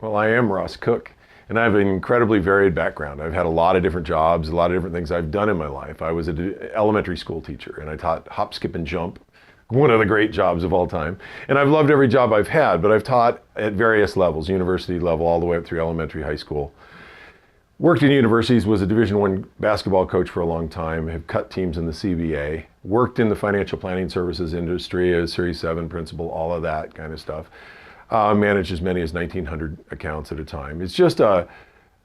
Well, I am Ross Cook, and I have an incredibly varied background. I've had a lot of different jobs, a lot of different things I've done in my life. I was an elementary school teacher, and I taught hop, skip, and jump, one of the great jobs of all time. And I've loved every job I've had, but I've taught at various levels, university level, all the way up through elementary, high school. Worked in universities, was a Division I basketball coach for a long time, have cut teams in the CBA, worked in the financial planning services industry as Series 7 principal, all of that kind of stuff. Managed as many as 1,900 accounts at a time. It's just a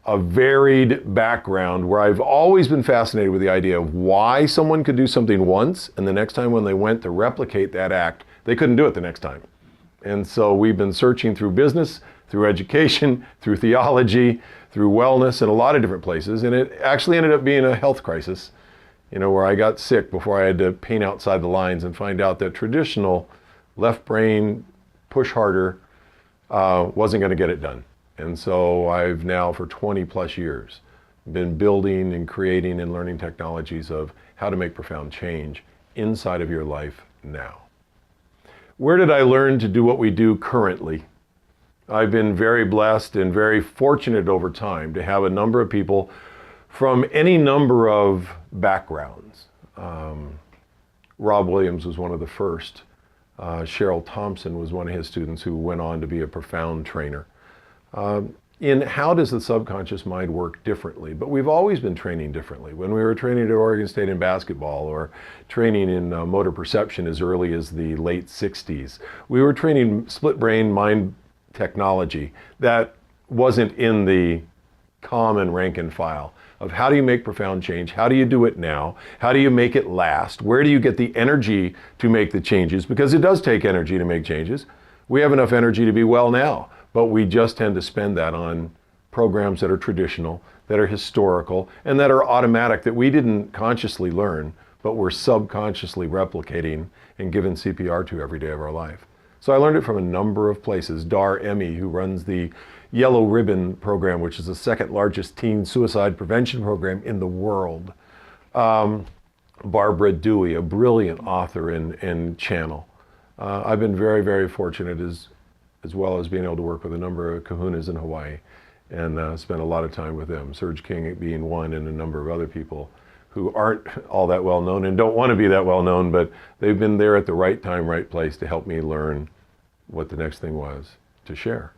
varied background where I've always been fascinated with the idea of why someone could do something once, and the next time when they went to replicate that act, they couldn't do it the next time. And so we've been searching through business, through education, through theology, through wellness, in a lot of different places. And it actually ended up being a health crisis, where I got sick before I had to paint outside the lines and find out that traditional left brain, push harder, wasn't going to get it done. And so I've now, for 20 plus years, been building and creating and learning technologies of how to make profound change inside of your life now. Where did I learn to do what we do currently? I've been very blessed and very fortunate over time to have a number of people from any number of backgrounds. Rob Williams was one of the first. Cheryl Thompson was one of his students who went on to be a profound trainer. In how does the subconscious mind work differently? But we've always been training differently. When we were training at Oregon State in basketball or training in motor perception as early as the late 60s, we were training split brain mind technology that wasn't in the common rank and file of how do you make profound change? How do you do it now? How do you make it last? Where do you get the energy to make the changes? Because it does take energy to make changes. We have enough energy to be well now, but we just tend to spend that on programs that are traditional, that are historical, and that are automatic, that we didn't consciously learn, but we're subconsciously replicating and giving CPR to every day of our life. So I learned it from a number of places. Dar Emmy, who runs the Yellow Ribbon program, which is the second largest teen suicide prevention program in the world. Barbara Dewey, a brilliant author and channel. I've been very, very fortunate as well as being able to work with a number of kahunas in Hawaii and spend a lot of time with them. Serge King being one, and a number of other people who aren't all that well known and don't want to be that well known, but they've been there at the right time, right place to help me learn what the next thing was to share.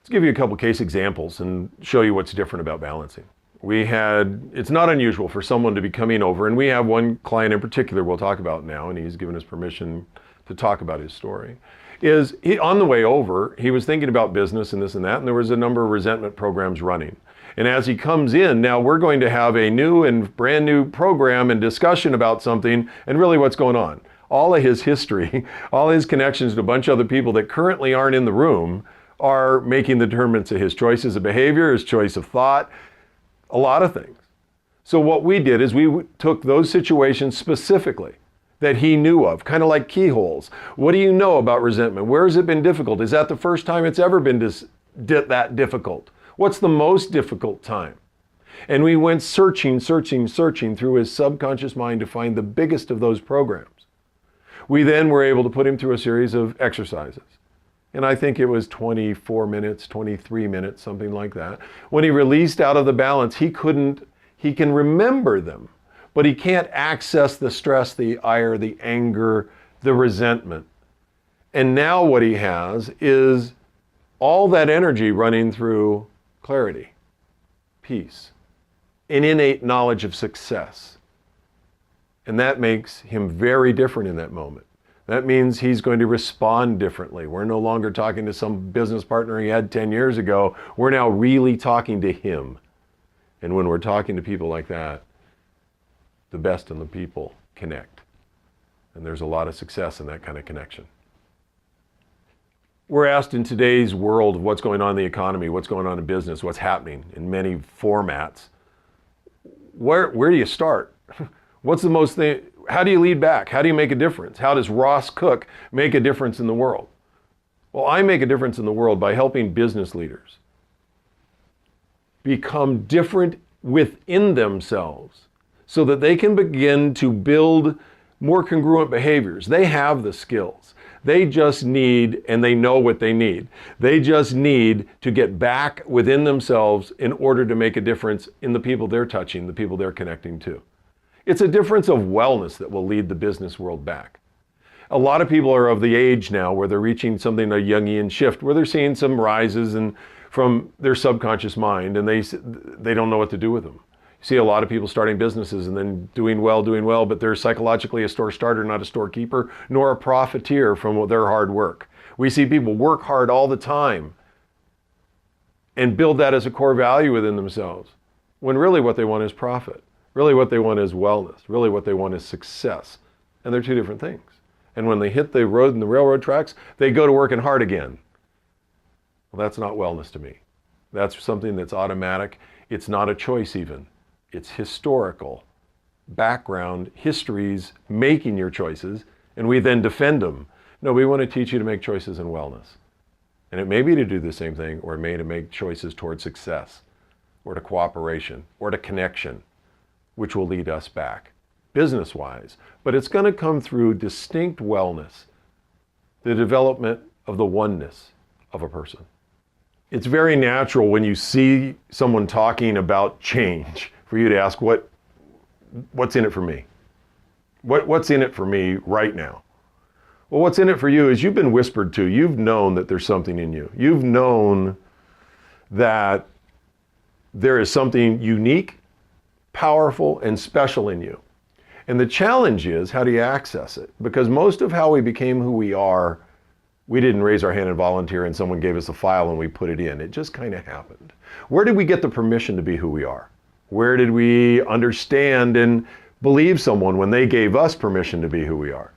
Let's give you a couple case examples and show you what's different about balancing. It's not unusual for someone to be coming over, and we have one client in particular we'll talk about now, and he's given us permission to talk about his story. On the way over, he was thinking about business and this and that, and there was a number of resentment programs running. And as he comes in, now we're going to have a new and brand new program and discussion about something and really what's going on. All of his history, all his connections to a bunch of other people that currently aren't in the room are making the determinants of his choices of behavior, his choice of thought, a lot of things. So what we did is we took those situations specifically that he knew of, kind of like keyholes. What do you know about resentment? Where has it been difficult? Is that the first time it's ever been that difficult? What's the most difficult time? And we went searching through his subconscious mind to find the biggest of those programs. We then were able to put him through a series of exercises. And I think it was 24 minutes, 23 minutes, something like that. When he released out of the balance, he can remember them, but he can't access the stress, the ire, the anger, the resentment. And now what he has is all that energy running through clarity, peace, an innate knowledge of success. And that makes him very different in that moment. That means he's going to respond differently. We're no longer talking to some business partner he had 10 years ago. We're now really talking to him. And when we're talking to people like that, the best in the people connect. And there's a lot of success in that kind of connection. We're asked in today's world of what's going on in the economy, what's going on in business, what's happening in many formats. Where do you start? What's the most thing? How do you lead back? How do you make a difference? How does Ross Cook make a difference in the world? Well, I make a difference in the world by helping business leaders become different within themselves so that they can begin to build more congruent behaviors. They have the skills. They just need, and they know what they need. They just need to get back within themselves in order to make a difference in the people they're touching, the people they're connecting to. It's a difference of wellness that will lead the business world back. A lot of people are of the age now where they're reaching something, a Jungian shift, where they're seeing some rises and from their subconscious mind, and they don't know what to do with them. You see a lot of people starting businesses and then doing well, but they're psychologically a store starter, not a storekeeper, nor a profiteer from their hard work. We see people work hard all the time and build that as a core value within themselves, when really what they want is profit. Really what they want is wellness. Really what they want is success. And they're two different things. And when they hit the road and the railroad tracks, they go to working hard again. Well, that's not wellness to me. That's something that's automatic. It's not a choice even. It's historical background, histories making your choices, and we then defend them. No, we want to teach you to make choices in wellness. And it may be to do the same thing, or it may to make choices toward success, or to cooperation, or to connection, which will lead us back, business-wise. But it's going to come through distinct wellness, the development of the oneness of a person. It's very natural when you see someone talking about change for you to ask, what's in it for me? What's in it for me right now? Well, what's in it for you is you've been whispered to. You've known that there's something in you. You've known that there is something unique, powerful, and special in you. And the challenge is, how do you access it? Because most of how we became who we are, we didn't raise our hand and volunteer and someone gave us a file and we put it in. It just kind of happened. Where did we get the permission to be who we are? Where did we understand and believe someone when they gave us permission to be who we are?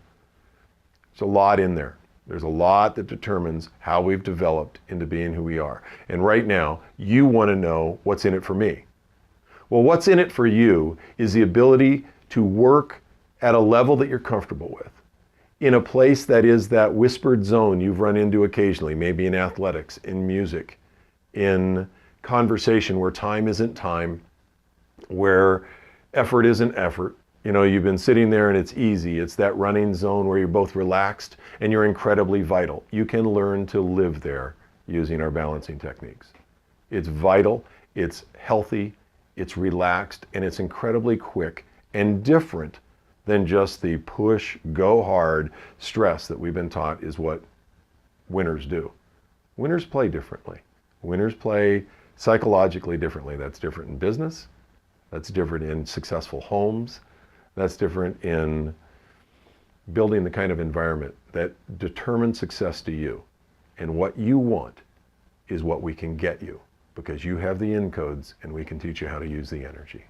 There's a lot in there. There's a lot that determines how we've developed into being who we are. And right now, you want to know what's in it for me. Well, what's in it for you is the ability to work at a level that you're comfortable with, in a place that is that whispered zone you've run into occasionally, maybe in athletics, in music, in conversation where time isn't time, where effort isn't effort. You know, you've been sitting there and it's easy. It's that running zone where you're both relaxed and you're incredibly vital. You can learn to live there using our balancing techniques. It's vital, it's healthy, it's relaxed, and it's incredibly quick and different than just the push, go hard stress that we've been taught is what winners do. Winners play differently. Winners play psychologically differently. That's different in business. That's different in successful homes. That's different in building the kind of environment that determines success to you. And what you want is what we can get you, because you have the encodes and we can teach you how to use the energy.